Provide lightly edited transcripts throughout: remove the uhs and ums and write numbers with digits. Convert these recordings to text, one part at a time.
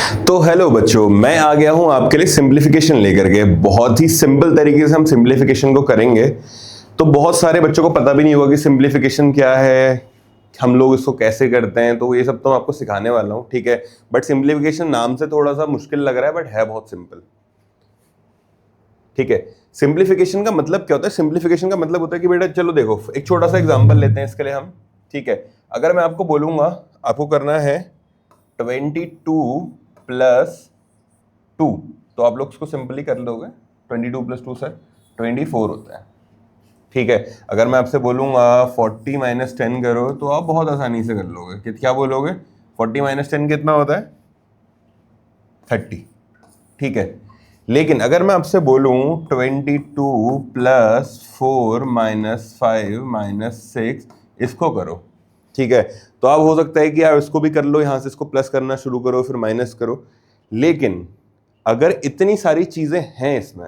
तो हेलो बच्चों, मैं आ गया हूं आपके लिए सिंप्लीफिकेशन लेकर के। बहुत ही सिंपल तरीके से हम सिंप्लीफिकेशन को करेंगे। तो बहुत सारे बच्चों को पता भी नहीं होगा कि सिंप्लीफिकेशन क्या है, हम लोग इसको कैसे करते हैं। तो ये सब तो मैं आपको सिखाने वाला हूं, ठीक है। बट सिंप्लीफिकेशन नाम से थोड़ा सा मुश्किल लग रहा है, बट है बहुत सिंपल, ठीक है। सिंप्लीफिकेशन का मतलब क्या होता है? सिंप्लीफिकेशन का मतलब होता है कि बेटा चलो देखो, एक छोटा सा एग्जांपल लेते हैं इसके लिए हम, ठीक है। अगर मैं आपको बोलूंगा आपको करना है 22 प्लस 2, तो आप लोग इसको सिंपली कर लोगे। 22 प्लस 2 से 24 होता है, ठीक है। अगर मैं आपसे बोलूंगा 40 माइनस 10 करो, तो आप बहुत आसानी से कर लोगे। क्या बोलोगे? 40 माइनस 10 कितना होता है? 30, ठीक है। लेकिन अगर मैं आपसे बोलूं 22 प्लस 4 माइनस 5 माइनस 6, इसको करो, ठीक है। तो आप हो सकता है कि आप इसको भी कर लो, यहां से इसको प्लस करना शुरू करो फिर माइनस करो। लेकिन अगर इतनी सारी चीजें हैं इसमें,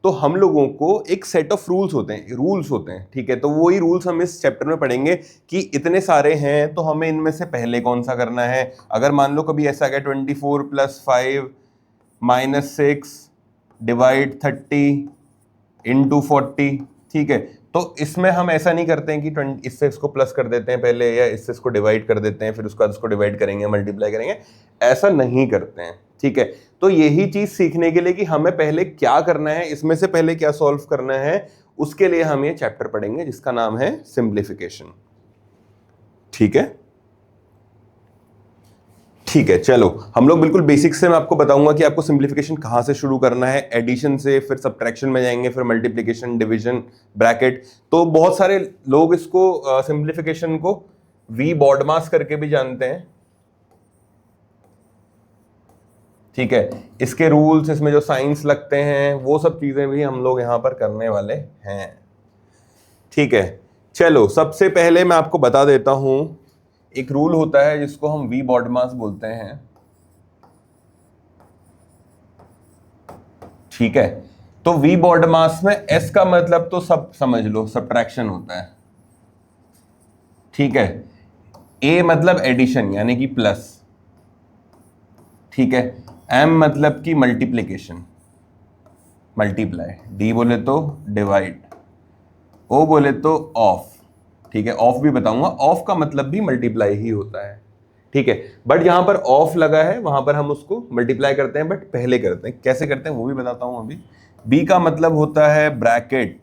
तो हम लोगों को एक सेट ऑफ रूल्स होते हैं, ठीक है। तो वही रूल्स हम इस चैप्टर में पढ़ेंगे कि इतने सारे हैं तो हमें इनमें से पहले कौन सा करना है। अगर मान लो कभी ऐसा गया 24 प्लस 5 माइनस 6 डिवाइड 30 इंटू 40, ठीक है। तो इसमें हम ऐसा नहीं करते हैं कि 20 इससे इसको प्लस कर देते हैं पहले, या इससे इसको डिवाइड कर देते हैं फिर उसके बाद इसको डिवाइड करेंगे, मल्टीप्लाई करेंगे, ऐसा नहीं करते हैं, ठीक है। तो यही चीज सीखने के लिए कि हमें पहले क्या करना है, इसमें से पहले क्या सॉल्व करना है, उसके लिए हम ये चैप्टर पढ़ेंगे जिसका नाम है सिंप्लीफिकेशन, ठीक है। ठीक है, चलो हम लोग बिल्कुल बेसिक से मैं आपको बताऊंगा कि आपको सिंप्लीफिकेशन कहां से शुरू करना है। एडिशन से, फिर सब्ट्रैक्शन में जाएंगे, फिर मल्टीप्लिकेशन, डिवीजन, ब्रैकेट। तो बहुत सारे लोग इसको सिंप्लीफिकेशन को वी बॉडमास करके भी जानते हैं, ठीक है। इसके रूल्स, इसमें जो साइंस लगते हैं, वो सब चीजें भी हम लोग यहां पर करने वाले हैं, ठीक है। चलो सबसे पहले मैं आपको बता देता हूं, एक रूल होता है जिसको हम वी बॉडमास बोलते हैं, ठीक है। तो वी बॉडमास में एस का मतलब तो सब समझ लो, सब्ट्रैक्शन होता है, ठीक है। ए मतलब एडिशन यानी कि प्लस, ठीक है। एम मतलब कि मल्टीप्लिकेशन, मल्टीप्लाई। डी बोले तो डिवाइड, ओ बोले तो ऑफ, ठीक है। ऑफ भी बताऊंगा, ऑफ का मतलब भी मल्टीप्लाई ही होता है, ठीक है। बट जहां पर ऑफ लगा है वहां पर हम उसको मल्टीप्लाई करते हैं, बट पहले करते हैं। कैसे करते हैं वो भी बताता हूं अभी। बी का मतलब होता है ब्रैकेट,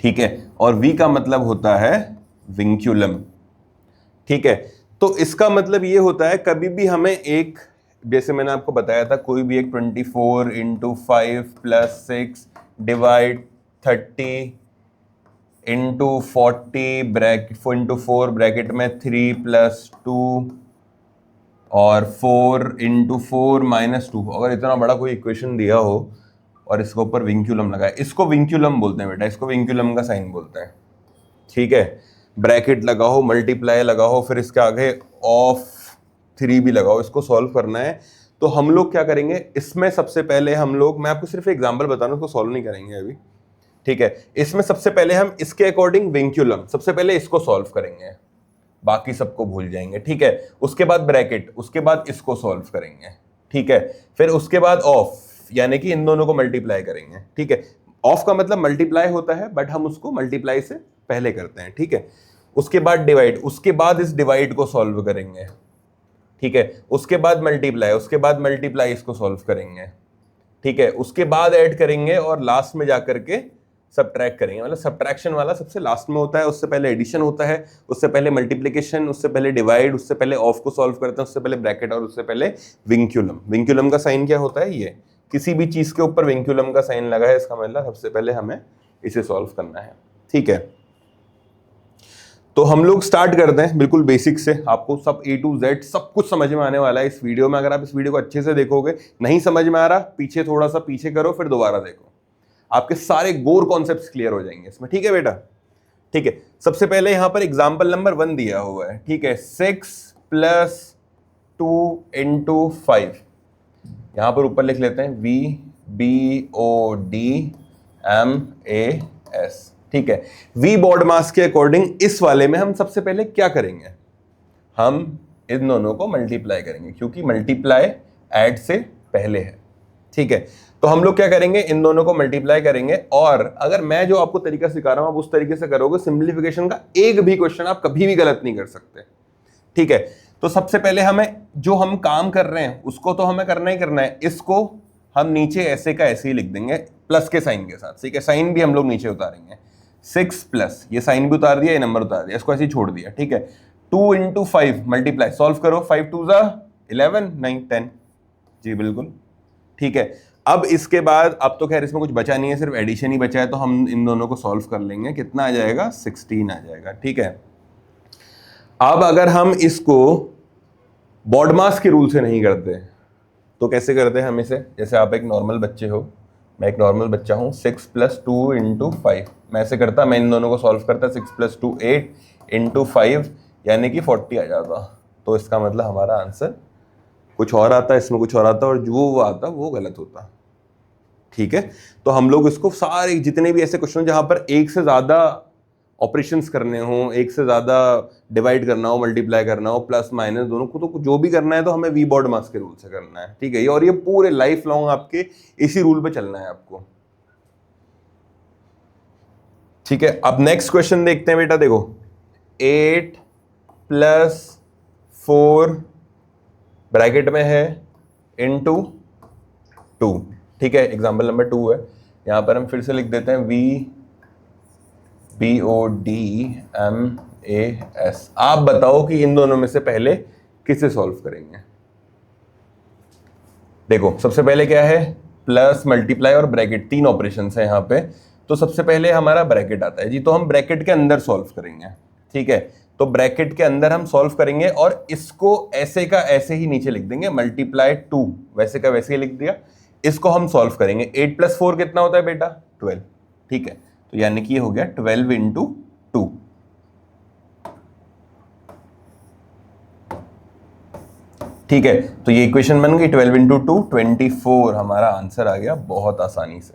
ठीक है। और वी का मतलब होता है विंक्यूलम, ठीक है। तो इसका मतलब ये होता है कभी भी हमें एक, जैसे मैंने आपको बताया था, कोई भी एक 24 into 5 plus 6 divide 30 into 40 bracket into 4 bracket में 3 प्लस 2 और 4 इंटू 4 माइनस 2, अगर इतना बड़ा कोई इक्वेशन दिया हो और इसके ऊपर विंक्यूलम लगा है, इसको विंक्यूलम बोलते हैं बेटा, इसको विंक्यूलम का साइन बोलते हैं, ठीक है। ब्रैकेट लगाओ, मल्टीप्लाई लगाओ, फिर इसके आगे ऑफ 3 भी लगाओ, इसको सॉल्व करना है। तो हम लोग क्या करेंगे इसमें, सबसे पहले हम लोग, मैं आपको सिर्फ एग्जांपल बता रहा हूं, उसको सॉल्व नहीं करेंगे अभी, ठीक है। इसमें सबसे पहले हम इसके अकॉर्डिंग विंक्यूलम, सबसे पहले इसको सॉल्व करेंगे, बाकी सबको भूल जाएंगे, ठीक है। उसके बाद ब्रैकेट, उसके बाद इसको सॉल्व करेंगे, ठीक है। फिर उसके बाद ऑफ, यानी कि इन दोनों को मल्टीप्लाई करेंगे, ठीक है। ऑफ का मतलब मल्टीप्लाई होता है, बट हम उसको मल्टीप्लाई से पहले करते हैं, ठीक है। उसके बाद डिवाइड, उसके बाद इस डिवाइड को सॉल्व करेंगे, ठीक है। उसके बाद मल्टीप्लाई, उसके बाद मल्टीप्लाई इसको सॉल्व करेंगे, ठीक है। उसके बाद ऐड करेंगे और लास्ट में जाकर के सब्ट्रैक्ट करेंगे। मतलब सब्ट्रैक्शन वाला सबसे लास्ट में होता है, उससे पहले एडिशन होता है, उससे पहले मल्टीप्लिकेशन, उससे पहले डिवाइड, उससे पहले ऑफ को सॉल्व करते हैं, उससे पहले ब्रैकेट, और उससे पहले विंक्यूलम। विंक्यूलम का साइन क्या होता है? ये किसी भी चीज के ऊपर विंक्यूलम का साइन लगा है, इसका मतलब सबसे पहले हमें इसे सॉल्व करना है, ठीक है। तो हम लोग स्टार्ट करते हैं बिल्कुल बेसिक से। आपको सब A to Z सब कुछ समझ में आने वाला है इस वीडियो में। अगर आप इस वीडियो को अच्छे से देखोगे, नहीं समझ में आ रहा, पीछे थोड़ा सा पीछे करो, फिर दोबारा देखो, आपके सारे गोर कॉन्सेप्ट्स क्लियर हो जाएंगे इसमें, ठीक है बेटा, ठीक है। सबसे पहले यहां पर एग्जांपल नंबर 1 दिया हुआ है, ठीक है। 6 प्लस 2 इंटू 5, यहां पर ऊपर लिख लेते हैं VBODMAS, ठीक है। वी बॉडमास के अकॉर्डिंग इस वाले में हम सबसे पहले क्या करेंगे, हम इन दोनों को मल्टीप्लाई करेंगे, क्योंकि मल्टीप्लाई ऐड से पहले है। ठीक है, तो हम लोग क्या करेंगे, इन दोनों को मल्टीप्लाई करेंगे। और अगर मैं जो आपको तरीका सिखा रहा हूं आप उस तरीके से करोगे, सिंप्लीफिकेशन का एक भी क्वेश्चन आप कभी भी गलत नहीं कर सकते। ठीक है, तो सबसे पहले हमें जो हम काम कर रहे हैं उसको तो हमें करना ही करना है। इसको हम नीचे ऐसे का ऐसे ही लिख देंगे प्लस के साइन के साथ। ठीक है, साइन भी हम लोग नीचे उतारेंगे। 6 प्लस ये साइन भी उतार दिया, ये नंबर उतार दिया, इसको ऐसे ही छोड़ दिया। ठीक है, 2 इंटू 5 मल्टीप्लाई, सॉल्व करो। 5 2 जा 11, 9 10। जी बिल्कुल ठीक है। अब इसके बाद अब तो खैर इसमें कुछ बचा नहीं है, सिर्फ एडिशन ही बचा है, तो हम इन दोनों को सॉल्व कर लेंगे। कितना आ जाएगा, 16 आ जाएगा। ठीक है, अब अगर हम इसको बॉडमास के रूल से नहीं करते तो कैसे करते हैं हम इसे, जैसे आप एक नॉर्मल बच्चे हो, मैं एक नॉर्मल बच्चा हूँ, 6 प्लस 2 इंटू 5 मैं ऐसे करता, मैं इन दोनों को सॉल्व करता, 6 प्लस 2 8 इंटू 5 यानी कि 40 आ जाता। तो इसका मतलब हमारा आंसर कुछ और आता, इसमें कुछ और आता, और जो वो आता वो गलत होता। ठीक है, तो हम लोग इसको सारे जितने भी ऐसे क्वेश्चन जहां पर एक से ज्यादा ऑपरेशंस करने हो, एक से ज्यादा डिवाइड करना हो, मल्टीप्लाई करना हो, प्लस माइनस दोनों को, तो जो भी करना है तो हमें वी बॉडमास के रूल से करना है। ठीक है, और ये पूरे लाइफ लॉन्ग आपके इसी रूल पे चलना है आपको। ठीक है, अब नेक्स्ट क्वेश्चन देखते हैं बेटा। देखो 8 प्लस 4 ब्रैकेट में है इनटू 2। ठीक है, एग्जाम्पल नंबर 2 है। यहां पर हम फिर से लिख देते हैं BODMAS। आप बताओ कि इन दोनों में से पहले किसे सॉल्व करेंगे। देखो सबसे पहले क्या है, प्लस मल्टीप्लाई और ब्रैकेट, 3 ऑपरेशंस है यहाँ पे। तो सबसे पहले हमारा ब्रैकेट आता है जी, तो हम ब्रैकेट के अंदर सॉल्व करेंगे। ठीक है, तो ब्रैकेट के अंदर हम सॉल्व करेंगे और इसको ऐसे का ऐसे ही नीचे लिख देंगे, मल्टीप्लाई 2 वैसे का वैसे ही लिख दिया। इसको हम सॉल्व करेंगे। 8 प्लस 4 कितना होता है बेटा, 12। ठीक है, तो यानी कि ये हो गया 12 इंटू 2। ठीक है, तो ये इक्वेशन बन गई 12 इंटू 2 24 हमारा आंसर आ गया बहुत आसानी से।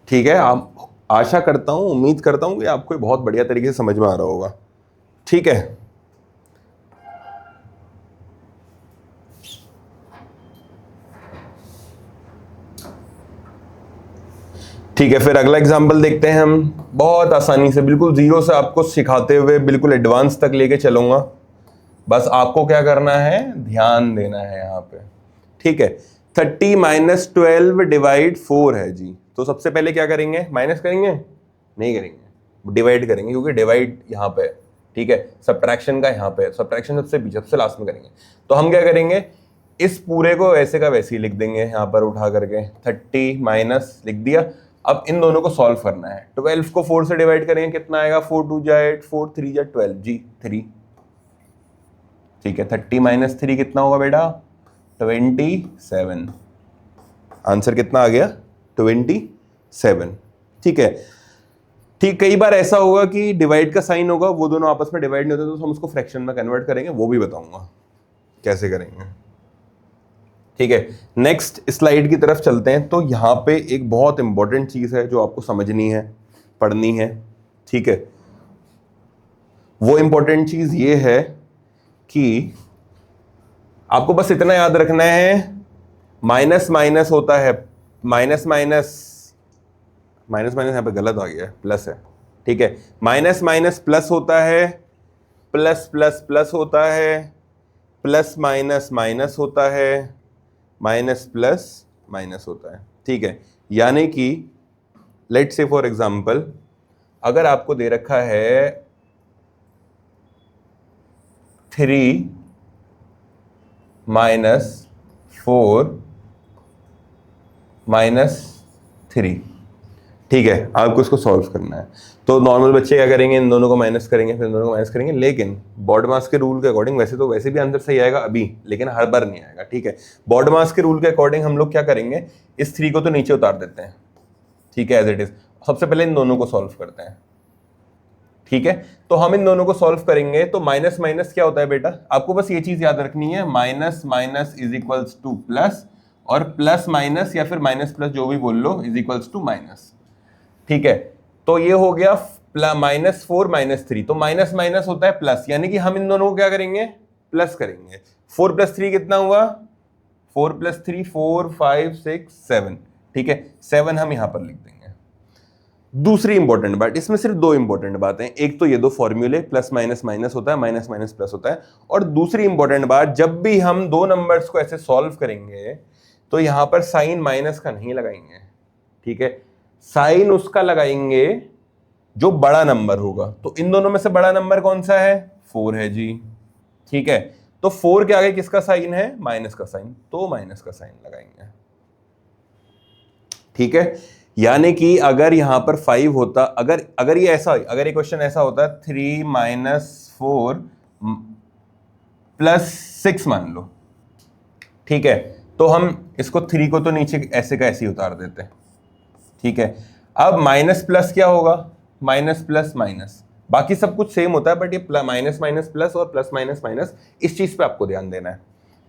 ठीक है, आप आशा करता हूं, उम्मीद करता हूं कि आपको बहुत बढ़िया तरीके से समझ में आ रहा होगा। ठीक है, ठीक है, फिर अगला एग्जांपल देखते हैं हम। बहुत आसानी से बिल्कुल जीरो से आपको सिखाते हुए बिल्कुल एडवांस तक लेके चलूंगा। बस आपको क्या करना है, ध्यान देना है यहाँ पे। ठीक है, 30 माइनस 12 डिवाइड 4 है जी। तो सबसे पहले क्या करेंगे, माइनस करेंगे, नहीं करेंगे, डिवाइड करेंगे, क्योंकि डिवाइड यहाँ पे है। ठीक है, सब्ट्रैक्शन का यहाँ पे, सब्ट्रैक्शन सबसे पीछे सबसे लास्ट में करेंगे। तो हम क्या करेंगे, इस पूरे को वैसे का वैसे ही लिख देंगे यहाँ पर उठा करके, 30 माइनस लिख दिया। अब इन दोनों को सॉल्व करना है। 12 को 4 से डिवाइड करेंगे, कितना आएगा, 4 2 जा 8, 4 3 जा 12 जी 3। ठीक है, 30 माइनस 3 कितना होगा बेटा, 27। आंसर कितना आ गया, 27। ठीक है, ठीक, कई बार ऐसा होगा कि डिवाइड का साइन होगा, वो दोनों आपस में डिवाइड नहीं होते, तो हम उसको फ्रैक्शन में कन्वर्ट करेंगे, वो भी बताऊंगा कैसे करेंगे। ठीक है, नेक्स्ट स्लाइड की तरफ चलते हैं। तो यहाँ पे एक बहुत इंपॉर्टेंट चीज है जो आपको समझनी है, पढ़नी है। ठीक है, वो इंपॉर्टेंट चीज ये है कि आपको बस इतना याद रखना है, माइनस माइनस होता है, माइनस माइनस माइनस माइनस यहाँ पे गलत आ गया है, प्लस है। ठीक है, माइनस माइनस प्लस होता है, प्लस प्लस प्लस होता है, प्लस माइनस माइनस होता है, माइनस प्लस माइनस होता है। ठीक है, यानी कि लेट्स से फॉर एग्जांपल अगर आपको दे रखा है 3 माइनस 4 माइनस 3, ठीक है, आपको इसको सॉल्व करना है। तो नॉर्मल बच्चे क्या करेंगे, इन दोनों को माइनस करेंगे, फिर इन दोनों को माइनस करेंगे, लेकिन बॉडमास के रूल के अकॉर्डिंग वैसे तो वैसे भी आंसर सही आएगा अभी, लेकिन हर बार नहीं आएगा। ठीक है, बॉडमास के रूल के अकॉर्डिंग हम लोग क्या करेंगे, इस 3 को तो नीचे उतार देते हैं। ठीक है, एज इट इज। सबसे पहले इन दोनों को सॉल्व करते हैं। ठीक है, तो हम इन दोनों को सॉल्व करेंगे। तो माइनस माइनस क्या होता है बेटा, आपको बस ये चीज याद रखनी है, minus minus is equals two plus, और प्लस माइनस या फिर माइनस प्लस जो भी बोल लो इज इक्वल्स टू माइनस। ठीक है, तो ये हो गया -4 -3, तो माइनस माइनस होता है प्लस, यानी कि हम इन दोनों को क्या करेंगे, प्लस करेंगे। 4 + 3 कितना हुआ? 4 + 3 4 5 6 7, ठीक है, 7 हम यहां पर लिख देंगे। दूसरी इंपॉर्टेंट बात, इसमें सिर्फ दो इंपॉर्टेंट बातें, एक तो ये दो फॉर्मूले प्लस माइनस माइनस होता है, माइनस माइनस प्लस होता है, और दूसरी इंपॉर्टेंट बात, जब भी हम दो नंबर्स को ऐसे सॉल्व करेंगे तो यहां पर साइन माइनस का नहीं लगाएंगे, ठीक है, साइन उसका लगाएंगे जो बड़ा नंबर होगा। तो इन दोनों में से बड़ा नंबर कौन सा है? 4 है जी, ठीक है, तो 4 के आगे किसका साइन है? माइनस का साइन, तो माइनस का साइन लगाएंगे, ठीक है। यानी कि अगर यहां पर 5 होता, अगर ये ऐसा, अगर ये क्वेश्चन ऐसा होता 3 - 4 + 6 मान लो, ठीक है, तो हम इसको 3 को तो नीचे ऐसे का ऐसे ही उतार देते हैं, ठीक है। अब माइनस प्लस क्या होगा? माइनस प्लस माइनस, बाकी सब कुछ सेम होता है, बट ये माइनस माइनस प्लस और प्लस माइनस माइनस, इस चीज पे आपको ध्यान देना है,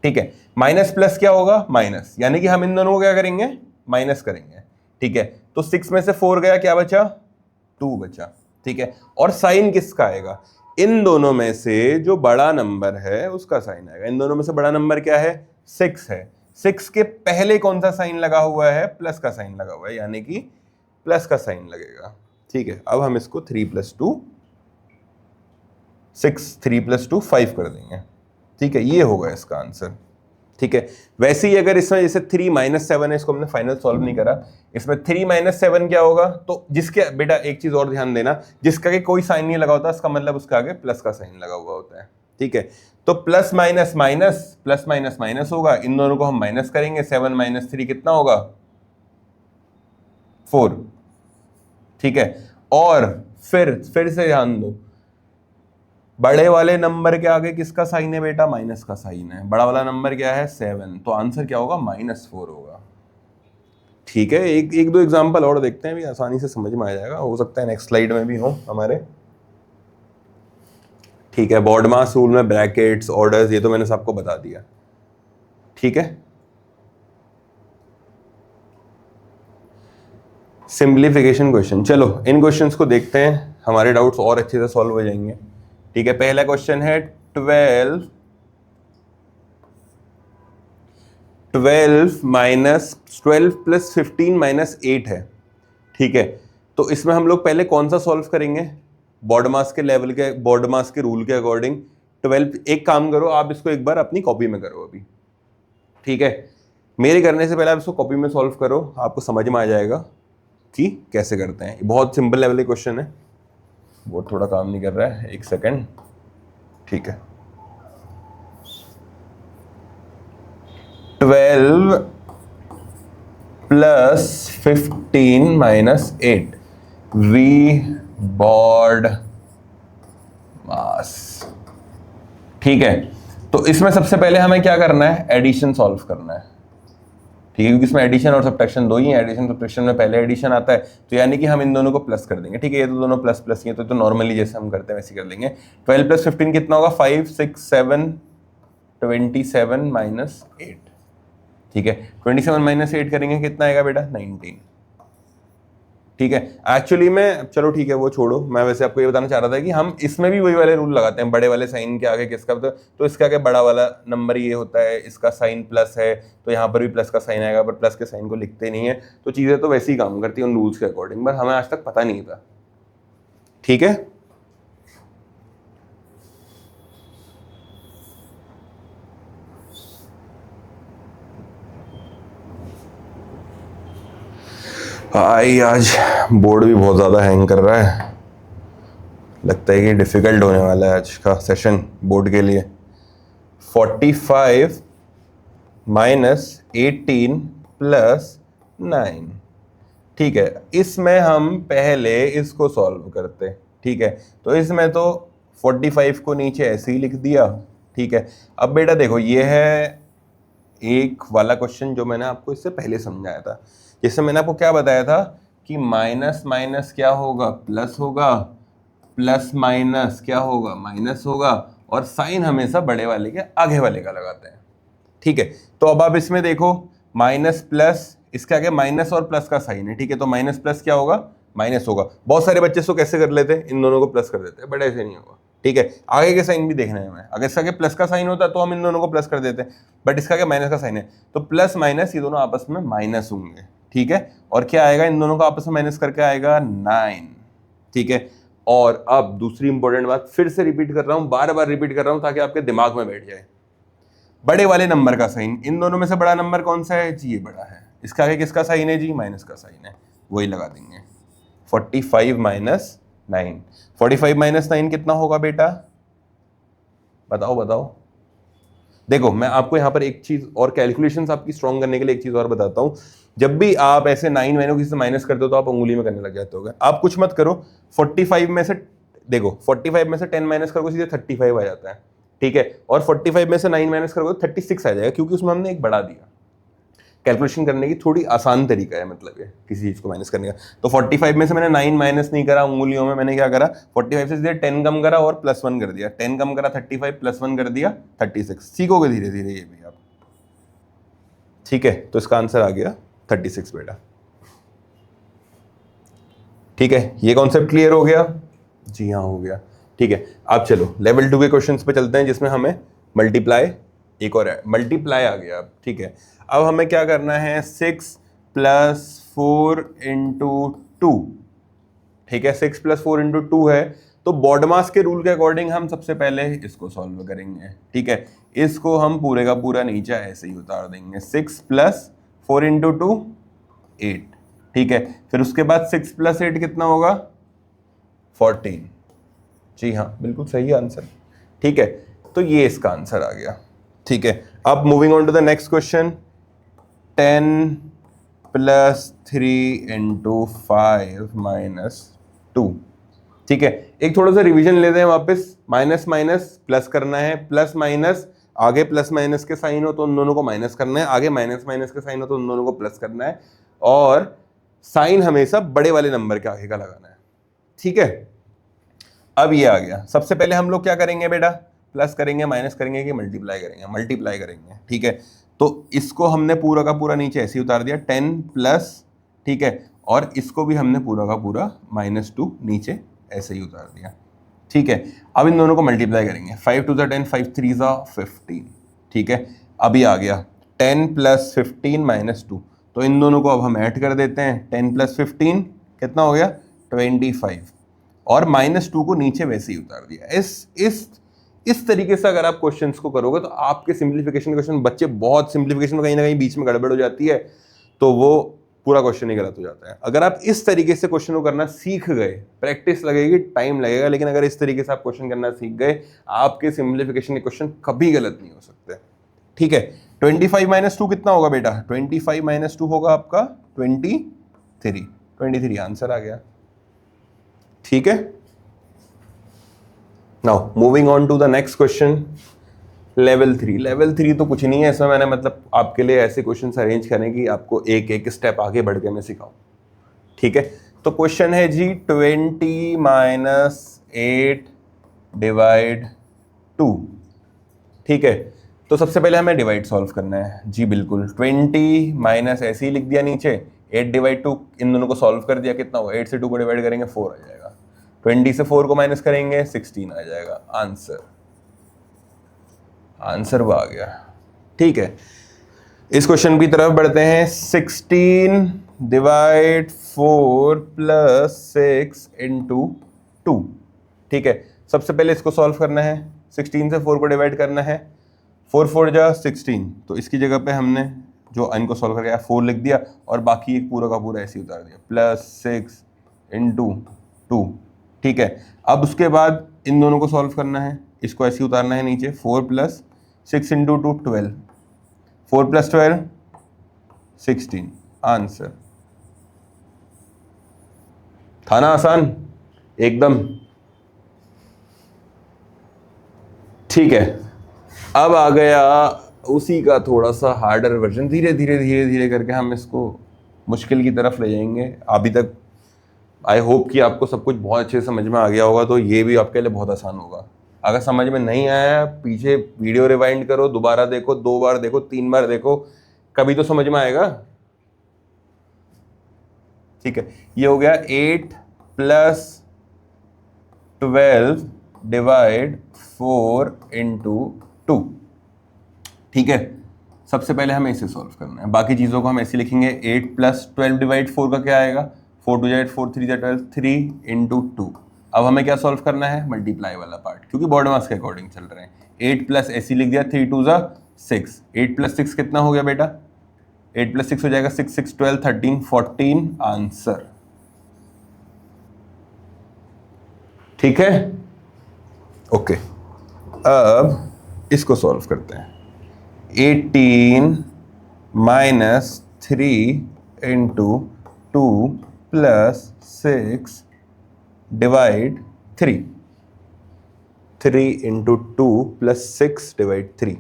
ठीक है। माइनस प्लस क्या होगा? माइनस, यानी कि हम इन दोनों को क्या करेंगे? माइनस करेंगे, ठीक है। तो 6 में से 4 गया, क्या बचा? 2 बचा, ठीक है। और साइन किसका आएगा? इन दोनों में से जो बड़ा नंबर है उसका साइन आएगा। इन दोनों में से बड़ा नंबर क्या है? 6 है। 6 के पहले कौन सा साइन लगा हुआ है? प्लस का साइन लगा हुआ है, यानी कि प्लस का साइन लगेगा, ठीक है। अब हम इसको 3 + 2 6, 3 + 2 5 कर देंगे, ठीक है, ये होगा इसका आंसर, ठीक है। वैसे ही अगर इसमें जैसे 3 - 7 है, इसको हमने फाइनल सॉल्व नहीं करा, इसमें 3 - 7 क्या होगा? तो जिसके, बेटा एक चीज और ध्यान देना, जिसका आगे कोई साइन नहीं लगा होता, इसका मतलब उसका आगे प्लस का साइन लगा हुआ होता है, ठीक है। तो plus minus minus, plus minus minus होगा, इन दोनों को हम माइनस करेंगे, 7 - 3 कितना होगा? 4, ठीक है। और फिर से ध्यान दो, बड़े वाले नंबर के आगे किसका साइन है बेटा? माइनस का साइन है। बड़ा वाला नंबर क्या है? 7, तो आंसर क्या होगा? -4 होगा, ठीक है। एक दो एग्जांपल और देखते हैं, भी आसानी से समझ में आ जाएगा, हो सकता है नेक्स्ट स्लाइड में भी हो हमारे, ठीक है। बॉडमास रूल में ब्रैकेट्स, ऑर्डर्स, ये तो मैंने सबको बता दिया, ठीक है। सिंप्लीफिकेशन क्वेश्चन, चलो इन क्वेश्चंस को देखते हैं, हमारे डाउट्स और अच्छे से सॉल्व हो जाएंगे, ठीक है। पहला क्वेश्चन है 12 + 15 - 8 है, ठीक है। तो इसमें हम लोग पहले कौन सा सॉल्व करेंगे? बॉडमास के लेवल के, बॉडमास के रूल के अकॉर्डिंग 12, एक काम करो आप इसको एक बार अपनी कॉपी में करो अभी, ठीक है। मेरे करने से पहले आप इसको कॉपी में सॉल्व करो, आपको समझ में आ जाएगा कि कैसे करते हैं। बहुत सिंपल लेवल के क्वेश्चन है, वो थोड़ा काम नहीं कर रहा है, एक सेकेंड, ठीक है। 12 + 15 - 8 वी बॉड मास, ठीक है। तो इसमें सबसे पहले हमें क्या करना है? एडिशन सॉल्व करना है, ठीक है, क्योंकि इसमें एडिशन और सब्ट्रैक्शन दो ही है। एडिशन सब्ट्रैक्शन में पहले एडिशन आता है, तो यानी कि हम इन दोनों को प्लस कर देंगे, ठीक है। ये तो दोनों प्लस प्लस ही है, तो नॉर्मली जैसे हम करते हैं वैसे कर लेंगे। 12 + 15 कितना होगा? 5 6 7 27 - 8, ठीक है। 27 - 8 करेंगे, कितना आएगा बेटा? 19, ठीक है। एक्चुअली में चलो ठीक है, वो छोड़ो, मैं वैसे आपको ये बताना चाह रहा था कि हम इसमें भी वही वाले रूल लगाते हैं, बड़े वाले साइन के आगे किसका, तो इसके आगे बड़ा वाला नंबर ये होता है, इसका साइन प्लस है, तो यहाँ पर भी प्लस का साइन आएगा, पर प्लस के साइन को लिखते नहीं है, तो चीजें तो वैसे ही काम करती हैं उन रूल्स के अकॉर्डिंग, बट हमें आज तक पता नहीं था, ठीक है। आज बोर्ड भी बहुत ज़्यादा हैंग कर रहा है, लगता है कि डिफ़िकल्ट होने वाला है आज का सेशन बोर्ड के लिए। 45 - 18 + 9, ठीक है। इसमें हम पहले इसको सॉल्व करते, ठीक है। तो इसमें तो 45 को नीचे ऐसे ही लिख दिया, ठीक है। अब बेटा देखो, ये है एक वाला क्वेश्चन जो मैंने आपको इससे पहले समझाया था, जैसे मैंने आपको क्या बताया था कि माइनस माइनस क्या होगा? प्लस होगा, प्लस माइनस क्या होगा? माइनस होगा, और साइन हमेशा बड़े वाले के आगे वाले का लगाते हैं, ठीक है। तो अब आप इसमें देखो, माइनस प्लस, इसके आगे माइनस और प्लस का साइन है, ठीक है। तो माइनस प्लस क्या होगा? माइनस होगा। बहुत सारे बच्चे इसको कैसे कर लेते हैं, इन दोनों को प्लस कर देते हैं, बट ऐसे नहीं होगा। ठीक है, आगे के साइन भी देखना है हमें। अगर इसका प्लस का साइन होता तो हम इन दोनों को प्लस कर देते, बट इसका क्या माइनस का साइन है, तो प्लस माइनस ये दोनों आपस में माइनस होंगे। ठीक है, और क्या आएगा, इन दोनों को आपस में माइनस करके आएगा 9। ठीक है, और अब दूसरी इंपॉर्टेंट बात फिर से रिपीट कर रहा हूं, बार बार रिपीट कर रहा हूं ताकि आपके दिमाग में बैठ जाए। बड़े वाले नंबर का साइन, इन दोनों में से बड़ा नंबर कौन सा है जी, ये बड़ा है। इसका आगे किसका साइन है जी, माइनस का साइन है, वही लगा देंगे। 45 माइनस 9, 45 माइनस 9 कितना होगा बेटा, बताओ बताओ। देखो मैं आपको यहाँ पर एक चीज और कैलकुलेशंस आपकी स्ट्रॉन्ग करने के लिए एक चीज और बताता हूँ। जब भी आप ऐसे 9 मैंने किसी से माइनस करते हो तो आप उंगली में करने लग जाते हो। आप कुछ मत करो, 45 में से देखो 45 में से 10 माइनस करोगे सीधे 35 आ जाता है। ठीक है, और 45 में से 9 माइनस करोगे 36 आ जाएगा, क्योंकि उसमें हमने एक बढ़ा दिया। कैलकुलेशन करने की थोड़ी आसान तरीका है, मतलब ये किसी चीज को माइनस करने का। तो 45 में से मैंने 9 माइनस नहीं करा उंगलियों में, मैंने क्या करा 45 से सीधे 10 कम करा और प्लस 1 कर दिया। 10 कम करा 35, प्लस 1 कर दिया 36। सीखोगे धीरे धीरे ये भी आप। ठीक है, तो इसका आंसर आ गया 36 बेटा। ठीक है, ये कॉन्सेप्ट क्लियर हो गया जी, हाँ हो गया। ठीक है, अब चलो लेवल 2 के क्वेश्चंस पे चलते हैं, जिसमें हमें मल्टीप्लाई, एक और है मल्टीप्लाई आ गया। ठीक है, अब हमें क्या करना है, 6 + 4 × 2। ठीक है, 6 + 4 × 2 है, तो बॉडमास के रूल के अकॉर्डिंग हम सबसे पहले इसको सॉल्व करेंगे। ठीक है, इसको हम पूरे का पूरा नीचे ऐसे ही उतार देंगे। 6 + 4 × 2 8। ठीक है, फिर उसके बाद 6 + 8 कितना होगा 14। जी हाँ, बिल्कुल सही आंसर। ठीक है, तो ये इसका आंसर आ गया। ठीक है, अब moving on to the next question. 10 + 3 × 5 - 2। ठीक है, एक थोड़ा सा रिवीजन लेते हैं वापस। माइनस माइनस प्लस करना है, प्लस माइनस आगे प्लस माइनस के साइन हो तो उन दोनों को माइनस करना है, आगे माइनस माइनस के साइन हो तो उन दोनों को प्लस करना है, और साइन हमेशा बड़े वाले नंबर के आगे का लगाना है। ठीक है, अब ये आ गया। सबसे पहले हम लोग क्या करेंगे बेटा, प्लस करेंगे, माइनस करेंगे कि मल्टीप्लाई करेंगे, मल्टीप्लाई करेंगे। ठीक है, तो इसको हमने पूरा का पूरा नीचे ऐसे ही उतार दिया 10 प्लस, ठीक है, और इसको भी हमने पूरा का पूरा -2 नीचे ऐसे ही उतार दिया। ठीक है, अब इन दोनों को मल्टीप्लाई करेंगे। 5 × 10, 5 × 3 = 15। ठीक है, अभी आ गया 10 + 15 - 2, तो इन दोनों को अब हम ऐड कर देते हैं। 10 + 15 कितना हो गया 25, और -2 को नीचे वैसे ही उतार दिया। इस तरीके से अगर आप क्वेश्चंस को करोगे तो आपके सिंप्लीफिकेशन क्वेश्चन, बच्चे बहुत सिंप्लीफिकेशन में कहीं ना कहीं बीच में गड़बड़ हो जाती है, तो वो पूरा क्वेश्चन ही गलत हो जाता है। अगर आप इस तरीके से क्वेश्चन को करना सीख गए, प्रैक्टिस लगेगी, टाइम लगेगा, लेकिन अगर इस तरीके से आप क्वेश्चन करना सीख गए, आपके सिंप्लीफिकेशन के क्वेश्चन कभी गलत नहीं हो सकते। ठीक है, 25 - 2 कितना होगा बेटा, 25 - 2 होगा आपका 23 आंसर आ गया। ठीक है, now moving on to the next question. Level 3 तो कुछ नहीं है इसमें, मैंने मतलब आपके लिए ऐसे क्वेश्चंस अरेंज करें कि आपको एक एक स्टेप आगे बढ़ के मैं सिखाऊं। ठीक है, तो क्वेश्चन है जी 20 - 8 / 2। ठीक है, तो सबसे पहले हमें डिवाइड सॉल्व करना है जी, बिल्कुल। 20 माइनस ऐसे ही लिख दिया नीचे, 8 / 2, इन दोनों को सॉल्व कर दिया, कितना हुआ 8 से 2 को डिवाइड करेंगे 4 आ जाएगा, 20 से 4 को माइनस करेंगे 16 आ जाएगा। आंसर वो आ गया। ठीक है, इस क्वेश्चन की तरफ बढ़ते हैं। 16 / 4 + 6 × 2। ठीक है, सबसे पहले इसको सॉल्व करना है, 16 से 4 को डिवाइड करना है। 4 × 4 = 16, तो इसकी जगह पे हमने जो इनको सॉल्व करके 4 लिख दिया, और बाकी एक पूरा का पूरा ऐसे ही उतार दिया, +6 × 2। ठीक है, अब उसके बाद इन दोनों को सॉल्व करना है, इसको ऐसे ही उतारना है नीचे। 4 + 6 × 2 12, 4 + 12 16। आंसर था ना आसान एकदम। ठीक है, अब आ गया उसी का थोड़ा सा हार्डर वर्जन। धीरे धीरे करके हम इसको मुश्किल की तरफ ले जाएंगे। अभी तक आई होप कि आपको सब कुछ बहुत अच्छे से समझ में आ गया होगा, तो ये भी आपके लिए बहुत आसान होगा। अगर समझ में नहीं आया, पीछे वीडियो रिवाइंड करो, दोबारा देखो, 2 बार देखो, 3 बार देखो, कभी तो समझ में आएगा। ठीक है, ये हो गया 8 प्लस 12 डिवाइड 4 इंटू 2। ठीक है, सबसे पहले हमें इसे सॉल्व करना है, बाकी चीज़ों को हम ऐसे लिखेंगे। 8 प्लस 12 डिवाइड 4 का क्या आएगा, 4 2 8 4 3 12 3 इंटू 2। अब हमें क्या सॉल्व करना है, मल्टीप्लाई वाला पार्ट, क्योंकि बॉर्ड मास के अकॉर्डिंग चल रहे हैं। 8 प्लस ऐसी लिख दिया, 3 2 6। 8 प्लस 6 कितना हो गया बेटा, 8 प्लस 6 हो जाएगा 6 6 12 13 14 आंसर। ठीक है, ओके। अब इसको सॉल्व करते हैं। 18 minus 3 into 2 plus 6 divide 3। 3 into 2 plus 6 divide 3।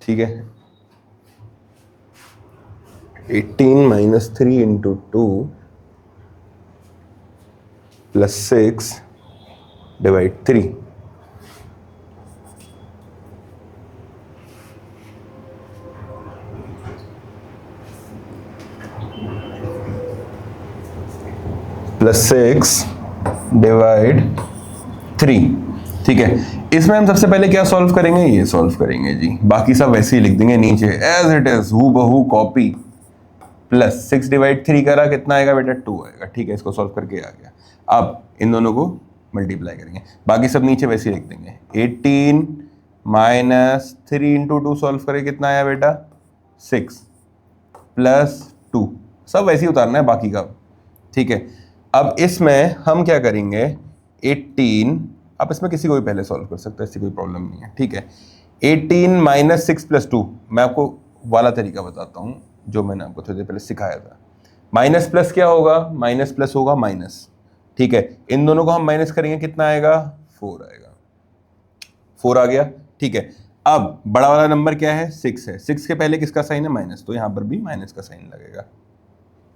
ठीक है, 18 minus 3 into 2 plus 6 divide 3। Plus 6 divide 3। ठीक है, इसमें हम सबसे पहले क्या सॉल्व करेंगे, ये सॉल्व करेंगे जी, बाकी सब वैसे ही लिख देंगे नीचे एज इट इज, हू बहू कॉपी। प्लस 6 डिवाइड 3 करा, कितना आएगा बेटा, 2 आएगा। ठीक है, इसको सॉल्व करके आ गया। अब इन दोनों को मल्टीप्लाई करेंगे, बाकी सब नीचे वैसे ही लिख देंगे। 18 माइनस 3 इंटू 2 सॉल्व करें, कितना आया बेटा, 6 प्लस 2, सब वैसे ही उतारना है बाकी का। ठीक है, अब इसमें हम क्या करेंगे, 18, आप इसमें किसी को भी पहले सॉल्व कर सकते हैं, इससे कोई प्रॉब्लम नहीं है। ठीक है, 18 माइनस 6 प्लस 2, मैं आपको वाला तरीका बताता हूँ जो मैंने आपको थोड़ी देर पहले सिखाया था। माइनस प्लस क्या होगा, माइनस प्लस होगा माइनस। ठीक है, इन दोनों को हम माइनस करेंगे, कितना आएगा, 4 आएगा। 4 आ गया। ठीक है, अब बड़ा वाला नंबर क्या है, 6 है। 6 के पहले किसका साइन है, माइनस, तो यहां पर भी माइनस का साइन लगेगा।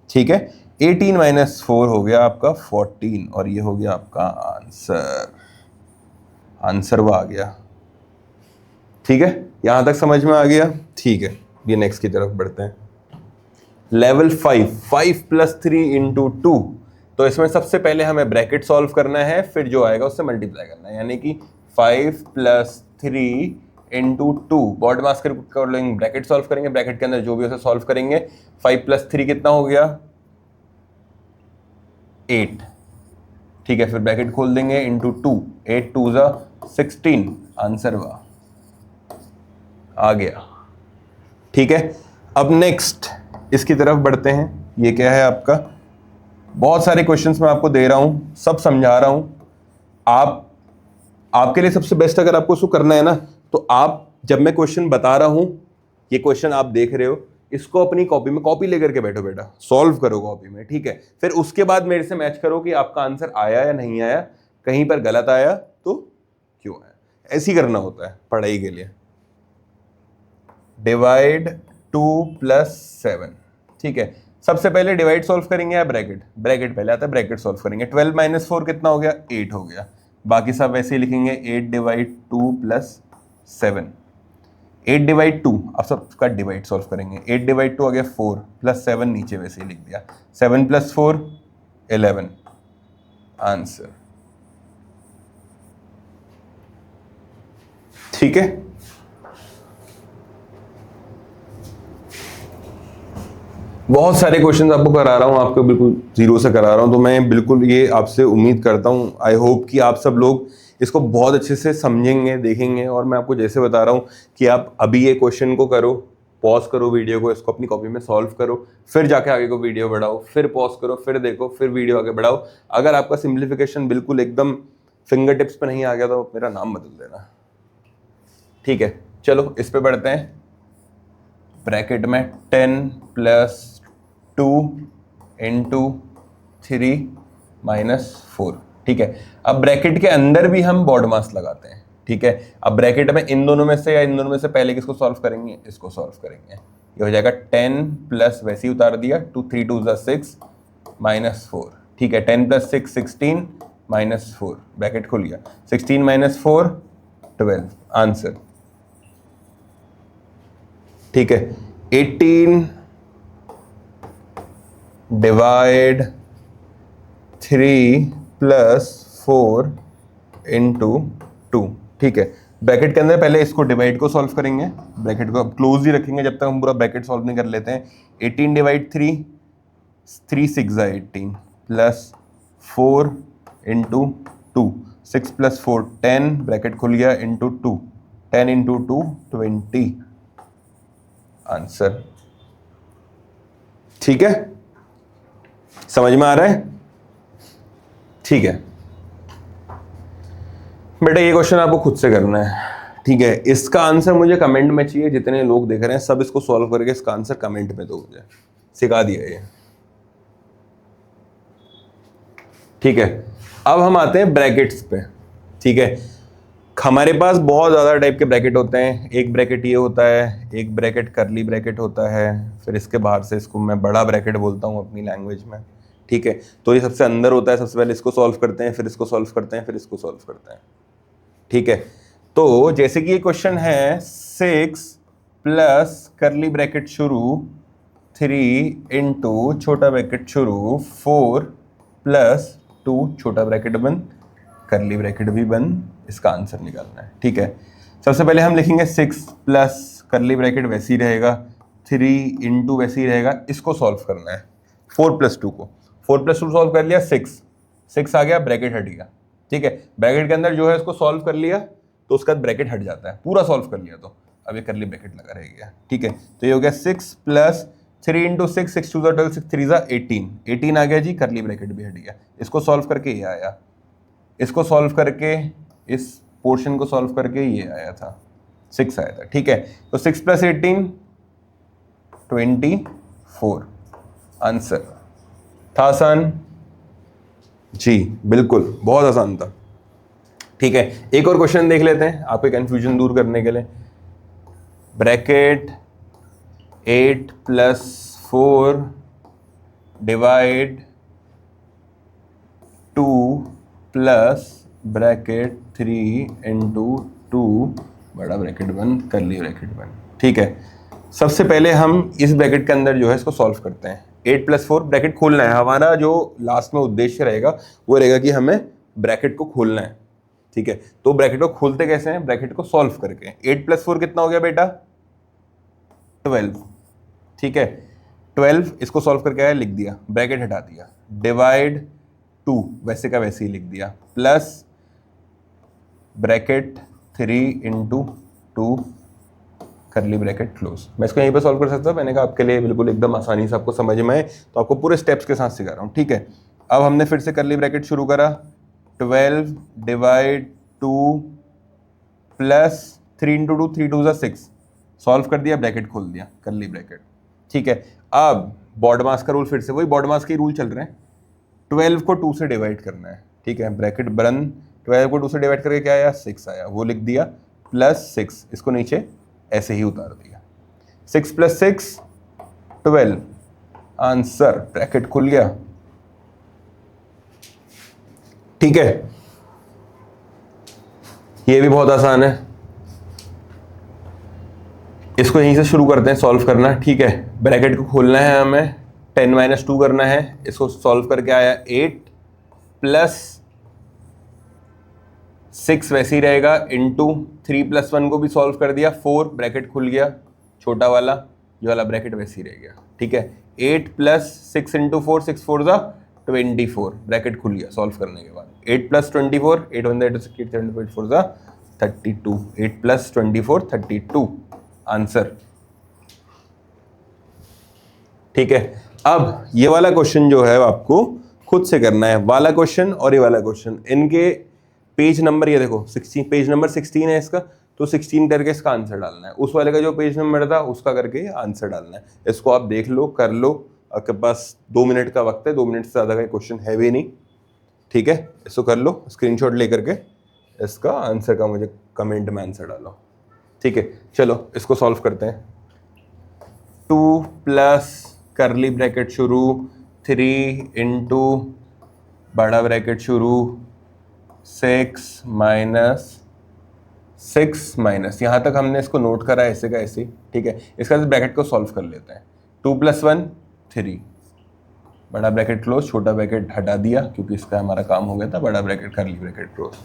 ठीक है, 18 माइनस 4 हो गया आपका 14, और ये हो गया आपका आंसर। आंसर वो आ गया। ठीक है, यहां तक समझ में आ गया। ठीक है, ये नेक्स्ट की तरफ बढ़ते हैं। लेवल 5 प्लस 3 इंटू 2, तो इसमें सबसे पहले हमें ब्रैकेट सॉल्व करना है, फिर जो आएगा उससे मल्टीप्लाई करना है, यानी कि 5 प्लस 3 इंटू 2, बॉर्ड मास के अकॉर्डिंग ब्रैकेट सॉल्व करेंगे, ब्रैकेट के अंदर जो भी उसे सॉल्व करेंगे। 5 प्लस 3 कितना हो गया, 8। ठीक है, फिर ब्रैकेट खोल देंगे, इंटू 2, 8 2 16, आंसर हुआ आ गया। ठीक है, अब नेक्स्ट इसकी तरफ बढ़ते हैं। ये क्या है आपका, बहुत सारे क्वेश्चंस मैं आपको दे रहा हूं, सब समझा रहा हूं। आपके लिए सबसे बेस्ट, अगर आपको इसको करना है ना, तो आप जब मैं क्वेश्चन बता रहा हूं, ये क्वेश्चन आप देख रहे हो, इसको अपनी कॉपी में कॉपी लेकर के बैठो बेटा, सॉल्व करो कॉपी में। ठीक है, फिर उसके बाद मेरे से मैच करो कि आपका आंसर आया या नहीं आया, कहीं पर गलत आया तो क्यों आया। ऐसे ही करना होता है पढ़ाई के लिए। Divide 2 plus 7। ठीक है, सबसे पहले डिवाइड सॉल्व करेंगे या ब्रैकेट, ब्रैकेट पहले आता है, ब्रैकेट सॉल्व करेंगे। 12 माइनस 4 कितना हो गया, 8 हो गया। बाकी सब वैसे ही लिखेंगे, 8 डिवाइड 2 प्लस 7। 8 डिवाइड 2, अब सबका डिवाइड सॉल्व करेंगे। 8 डिवाइड 2 आ गया 4 प्लस 7, नीचे वैसे ही लिख दिया। 7 प्लस 4 11, आंसर। ठीक है, बहुत सारे क्वेश्चंस आपको करा रहा हूं, आपको बिल्कुल जीरो से करा रहा हूं, तो मैं बिल्कुल ये आपसे उम्मीद करता हूं, आई होप कि आप सब लोग इसको बहुत अच्छे से समझेंगे, देखेंगे। और मैं आपको जैसे बता रहा हूं कि आप अभी ये क्वेश्चन को करो, पॉज करो वीडियो को, इसको अपनी कॉपी में सॉल्व करो, फिर जाके आगे को वीडियो बढ़ाओ, फिर पॉज करो, फिर देखो, फिर वीडियो आगे बढ़ाओ। अगर आपका सिंप्लीफिकेशन बिल्कुल एकदम फिंगर टिप्स पे नहीं आ गया तो मेरा नाम बदल देना। ठीक है, चलो इस पे बढ़ते हैं। ब्रैकेट में 10 प्लस 2 इंटू 3 माइनस 4। ठीक है, अब ब्रैकेट के अंदर भी हम बॉर्ड मास लगाते हैं। ठीक है, अब ब्रैकेट में इन दोनों में से या इन दोनों में से पहले किसको सॉल्व करेंगे, इसको सॉल्व करेंगे। ये हो जाएगा 10 प्लस, वैसे ही उतार दिया, 2 3 2 6 माइनस 4। ठीक है, 10 प्लस 6 16 माइनस 4, ब्रैकेट खोल लिया। 16 माइनस 4 12, आंसर। ठीक है, 18 डिवाइड 3 प्लस 4 इंटू 2। ठीक है, ब्रैकेट के अंदर पहले इसको डिवाइड को सॉल्व करेंगे, ब्रैकेट को अब क्लोज ही रखेंगे जब तक हम पूरा ब्रैकेट सॉल्व नहीं कर लेते हैं। 18 divide 3, 3 6 18 plus 4 into 2, 6 plus 4 10, bracket खुल गया, इंटू 2, 10 इंटू 2 20 आंसर। ठीक है, समझ में आ रहा है? ठीक है बेटा, ये क्वेश्चन आपको खुद से करना है। ठीक है, इसका आंसर मुझे कमेंट में चाहिए, जितने लोग देख रहे हैं सब इसको सॉल्व करके इसका आंसर कमेंट में दो, मुझे सिखा दिया ये। ठीक है, अब हम आते हैं ब्रैकेट्स पे। ठीक है, हमारे पास बहुत ज़्यादा टाइप के ब्रैकेट होते हैं। एक ब्रैकेट ये होता है, एक ब्रैकेट करली ब्रैकेट होता है, फिर इसके बाहर से इसको मैं बड़ा ब्रैकेट बोलता हूँ अपनी लैंग्वेज में। ठीक है, तो ये सबसे अंदर होता है, सबसे पहले इसको सॉल्व करते हैं, फिर इसको सॉल्व करते हैं, फिर इसको सॉल्व करते हैं। ठीक है, तो जैसे कि ये क्वेश्चन है 6 प्लस करली ब्रैकेट शुरू 3 इंटू छोटा ब्रैकेट शुरू 4 प्लस 2 छोटा ब्रैकेट बंद करली ब्रैकेट भी बंद, इसका आंसर निकालना है। ठीक है, सबसे पहले हम लिखेंगे 6 प्लस करली ब्रैकेट वैसे ही रहेगा, 3 इंटू वैसे ही रहेगा, इसको सॉल्व करना है 4 प्लस 2 को। 4 प्लस 2 सॉल्व कर लिया, 6 आ गया, ब्रैकेट हट गया। ठीक है, ब्रैकेट के अंदर जो है इसको सॉल्व कर लिया तो उसका ब्रैकेट हट जाता है, पूरा सॉल्व कर लिया तो अब ये करली ब्रैकेट लगा रह गया। ठीक है, तो ये हो गया 6 प्लस 3 इंटू 6, 6 2 12, 6 3 18 आ गया जी, करली ब्रैकेट भी हट गया। इसको सॉल्व करके ये आया, इसको सॉल्व करके इस पोर्शन को सॉल्व करके ये आया था, 6 आया था। ठीक है, तो 6 प्लस 18 24 आंसर। था आसान जी, बिल्कुल बहुत आसान था। ठीक है, एक और क्वेश्चन देख लेते हैं आपके कंफ्यूजन दूर करने के लिए। Bracket 8 plus 4 divide 2 plus bracket 3 into 2 बड़ा ब्रैकेट बंद करली ब्रैकेट बंद। ठीक है, सबसे पहले हम इस ब्रैकेट के अंदर जो है इसको सॉल्व करते हैं। 8 प्लस 4 ब्रैकेट खोलना है, हमारा जो लास्ट में उद्देश्य रहेगा वो रहेगा कि हमें ब्रैकेट को खोलना है। ठीक है, तो ब्रैकेट को खोलते कैसे हैं? ब्रैकेट को सॉल्व करके। 8 प्लस 4 कितना हो गया बेटा? 12। ठीक है, 12 इसको सॉल्व करके आया, लिख दिया, ब्रैकेट हटा दिया, डिवाइड 2 वैसे का वैसे ही लिख दिया, प्लस ब्रैकेट 3 इंटू 2 करली ब्रैकेट क्लोज। मैं इसको यहीं पे सॉल्व कर सकता हूँ, मैंने कहा आपके लिए बिल्कुल एकदम आसानी से आपको समझ में आए तो आपको पूरे स्टेप्स के साथ सिखा रहा हूँ। ठीक है, अब हमने फिर से करली ब्रैकेट शुरू करा, 12 डिवाइड 2 प्लस 3 इंटू 2, 3 2 6, सॉल्व कर दिया, ब्रैकेट खोल दिया, करली ब्रैकेट। ठीक है, अब बॉडमास का रूल, फिर से वही बॉडमास के रूल चल रहे हैं। 12 को 2 से डिवाइड करना है। ठीक है, ब्रैकेट बंद, 12 को 2 से डिवाइड करके क्या आया? 6 आया, वो लिख दिया, प्लस 6 इसको नीचे ऐसे ही उतार दिया, 6 प्लस 6 12 आंसर, ब्रैकेट खुल गया। ठीक है, ये भी बहुत आसान है, इसको यहीं से शुरू करते हैं सॉल्व करना। ठीक है, ब्रैकेट को खोलना है हमें, 10 माइनस 2 करना है, इसको सॉल्व करके आया 8 प्लस 6 वैसे ही रहेगा, इंटू 3 प्लस 1 को भी सॉल्व कर दिया, 4 ब्रैकेट खुल गया, छोटा वाला ये वाला ब्रैकेट वैसे ही रह गया। ठीक है, 8 प्लस 6 इंटू 4, 6 4 जा 24, ब्रैकेट खुल गया सॉल्व करने के बाद। 8 प्लस 24, 8 1 8 6 8 7 8 4 जा 32, 8 प्लस 24 32 आंसर। ठीक है, अब ये वाला क्वेश्चन जो है आपको खुद से करना है, वाला क्वेश्चन और ये वाला क्वेश्चन, इनके पेज नंबर ये देखो 16, पेज नंबर 16 है इसका, तो 16 करके इसका आंसर डालना है, उस वाले का जो पेज नंबर था उसका करके आंसर डालना है। इसको आप देख लो, कर लो, आपके पास 2 मिनट का वक्त है, 2 मिनट से ज़्यादा का क्वेश्चन है भी नहीं। ठीक है, इसको कर लो, स्क्रीनशॉट लेकर के इसका आंसर का मुझे कमेंट में आंसर डालो। ठीक है, चलो इसको सॉल्व करते हैं। 2 प्लस करली ब्रैकेट शुरू 3 इंटू बड़ा ब्रैकेट शुरू 6 माइनस यहाँ तक हमने इसको नोट करा ऐसे का ऐसे। ठीक है, इसका ब्रैकेट को सॉल्व कर लेते हैं। 2 प्लस 1 3, बड़ा ब्रैकेट क्लोज, छोटा ब्रैकेट हटा दिया क्योंकि इसका हमारा काम हो गया था, बड़ा bracket curly bracket close,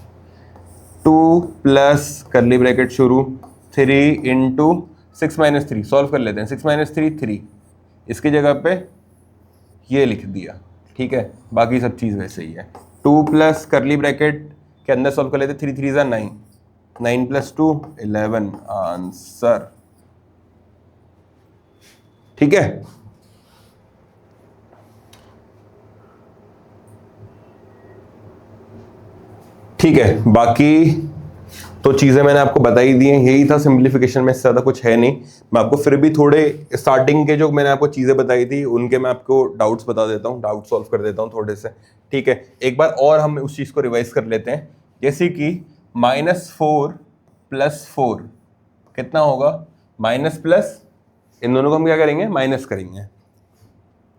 2 plus curly bracket शुरू 3 इंटू 6 माइनस 3, सॉल्व कर लेते हैं, 6 माइनस 3 3, इसकी जगह पे ये लिख दिया, ठीक है, बाकी सब चीज़ वैसे ही है। 2 प्लस करली ब्रैकेट के अंदर सॉल्व कर लेते, 3 3 ज़ा 9, 9 प्लस 2 11, आंसर, ठीक है। ठीक है, बाकी तो चीज़ें मैंने आपको बता ही दी हैं, यही था सिंप्लीफिकेशन में, इससे ज़्यादा कुछ है नहीं। मैं आपको फिर भी थोड़े स्टार्टिंग के जो मैंने आपको चीज़ें बताई थी उनके मैं आपको डाउट्स बता देता हूँ, डाउट सॉल्व कर देता हूँ थोड़े से, ठीक है। एक बार और हम उस चीज़ को रिवाइज कर लेते हैं, जैसे कि -4 + 4 कितना होगा, माइनस प्लस, इन दोनों को हम क्या करेंगे, माइनस करेंगे,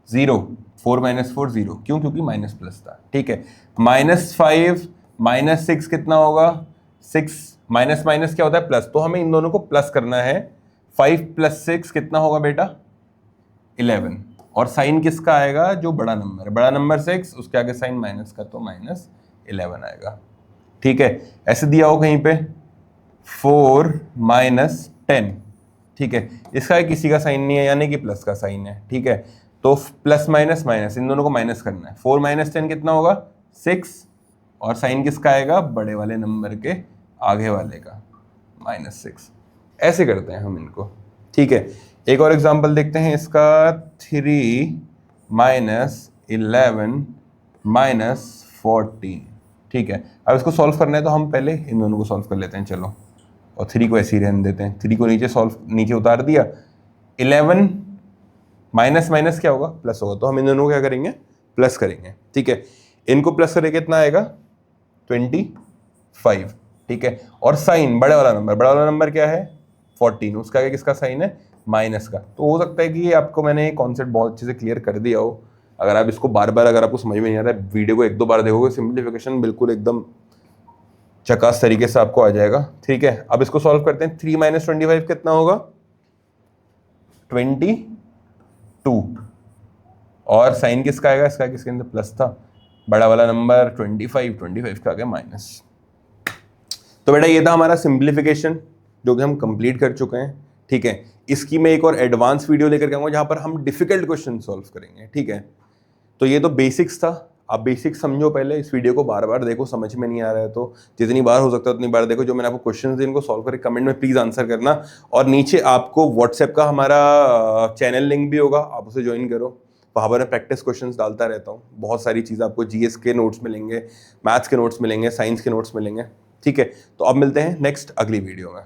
0, 4 - 4 0, क्यों, क्योंकि माइनस प्लस था, ठीक है। -5 - 6 कितना होगा, 6, माइनस माइनस क्या होता है, प्लस, तो हमें इन दोनों को प्लस करना है। 5 + 6 कितना होगा बेटा, 11, और साइन किसका आएगा, जो बड़ा नंबर है, बड़ा नंबर 6, उसके आगे साइन माइनस का, तो -11 आएगा, ठीक है। ऐसे दिया हो कहीं पे 4 - 10, ठीक है, इसका किसी का साइन नहीं है, यानी कि प्लस का साइन है, ठीक है। तो प्लस माइनस माइनस, इन दोनों को माइनस करना है, 4 - 10 कितना होगा, 6, और साइन किसका आएगा, बड़े वाले नंबर के आगे वाले का, -6। ऐसे करते हैं हम इनको, ठीक है। एक और एग्जांपल देखते हैं इसका, 3 - 11 - 14, ठीक है। अब इसको सॉल्व करना है तो हम पहले इन दोनों को सॉल्व कर लेते हैं, चलो, और 3 को ऐसे ही रहने देते हैं, 3 को नीचे उतार दिया, 11 माइनस माइनस क्या होगा, प्लस होगा, तो हम इन दोनों को क्या करेंगे, प्लस करेंगे, ठीक है। इनको प्लस करेंगे कितना आएगा, 25, ठीक है। और साइन बड़ा वाला नंबर क्या है, 14, उसका आगे किसका साइन है, माइनस का। तो हो सकता है कि ये आपको मैंने कॉन्सेप्ट बहुत अच्छे से क्लियर कर दिया हो। अगर आप इसको बार बार, अगर आपको समझ में नहीं आ रहा है, वीडियो को 1-2 बार देखोगे, सिंप्लीफिकेशन बिल्कुल एकदम चकास तरीके से आपको आ जाएगा, ठीक है। अब इसको सॉल्व करते हैं, 3 - 25 कितना होगा, 22, और साइन किसका आएगा, इसका किसके अंदर प्लस था, बड़ा वाला नंबर 25 का आगे माइनस। तो बेटा ये था हमारा सिंप्लीफिकेशन जो कि हम कंप्लीट कर चुके हैं, ठीक है। इसकी मैं एक और एडवांस वीडियो लेकर के आऊंगा जहां पर हम डिफिकल्ट क्वेश्चन सॉल्व करेंगे, ठीक है। तो ये तो बेसिक्स था, आप बेसिक्स समझो पहले, इस वीडियो को बार बार देखो, समझ में नहीं आ रहा है तो जितनी बार हो सकता है उतनी बार देखो। जो मैंने आपको क्वेश्चन दिए इनको सॉल्व करके कमेंट में प्लीज आंसर करना, और नीचे आपको व्हाट्सएप का हमारा चैनल लिंक भी होगा, आप उसे ज्वाइन करो, वहाँ पर मैं प्रैक्टिस क्वेश्चंस डालता रहता हूँ। बहुत सारी चीज़ें आपको जीएस के नोट्स मिलेंगे, मैथ्स के नोट्स मिलेंगे, साइंस के नोट्स मिलेंगे, ठीक है। तो अब मिलते हैं नेक्स्ट अगली वीडियो में।